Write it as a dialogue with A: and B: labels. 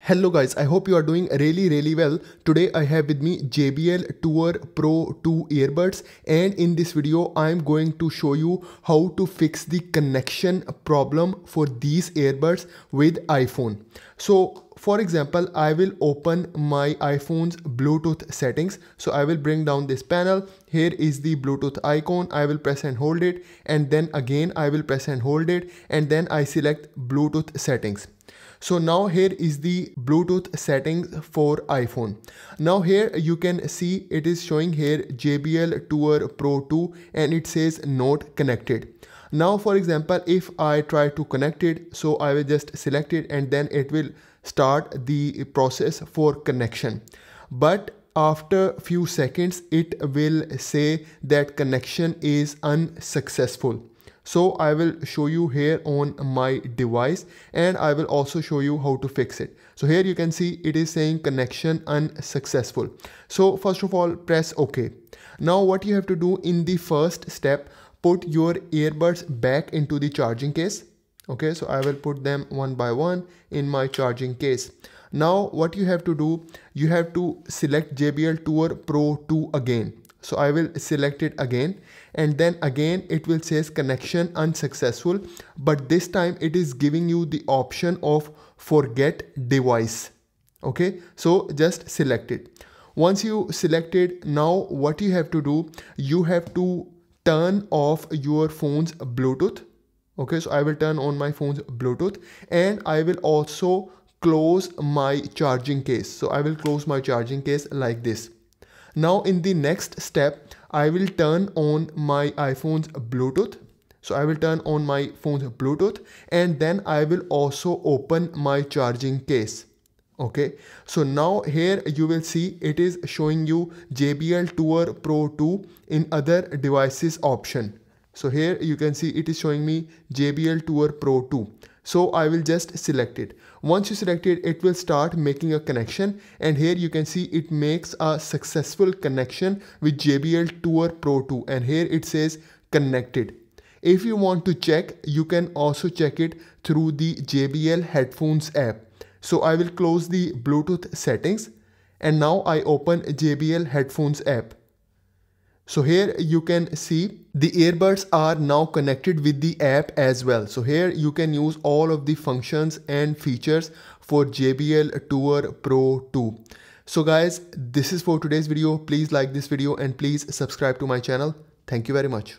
A: Hello guys, I hope you are doing really well. Today I have with me JBL Tour Pro 2 earbuds, and in this video I am going to show you how to fix the connection problem for these earbuds with iPhone. So for example, I will open my iPhone's Bluetooth settings. So I will bring down this panel. Here is the Bluetooth icon. I will press and hold it, and then again I will press and hold it, and then I select Bluetooth settings. So now here is the Bluetooth settings for iPhone. Now here you can see it is showing here JBL Tour Pro 2 and it says not connected. Now for example, if I try to connect it, so I will just select it and then it will start the process for connection. But after few seconds it will say that connection is unsuccessful. So I will show you here on my device, and I will also show you how to fix it. So here you can see it is saying connection unsuccessful. So first of all, press OK. Now what you have to do in the first step, put your earbuds back into the charging case. Okay, so I will put them one by one in my charging case. Now what you have to do, you have to select JBL Tour Pro 2 again. So I will select it again, and then again it will say connection unsuccessful, but this time it is giving you the option of forget device. Okay, so just select it. Once you select it, now what you have to do, you have to turn off your phone's Bluetooth. Okay, so I will turn on my phone's Bluetooth, and I will also close my charging case. So I will close my charging case like this. Now in the next step, I will turn on my iPhone's Bluetooth. So I will turn on my phone's Bluetooth, and then I will also open my charging case. Okay, so now here you will see it is showing you JBL Tour Pro 2 in other devices option. So here you can see it is showing me JBL Tour Pro 2. So I will just select it. Once you select it, it will start making a connection, and here you can see it makes a successful connection with JBL Tour Pro 2, and here it says connected. If you want to check, you can also check it through the JBL headphones app. So I will close the Bluetooth settings, and now I open JBL headphones app. So here you can see the earbuds are now connected with the app as well. So here you can use all of the functions and features for JBL Tour Pro 2. So guys, this is for today's video. Please like this video and please subscribe to my channel. Thank you very much.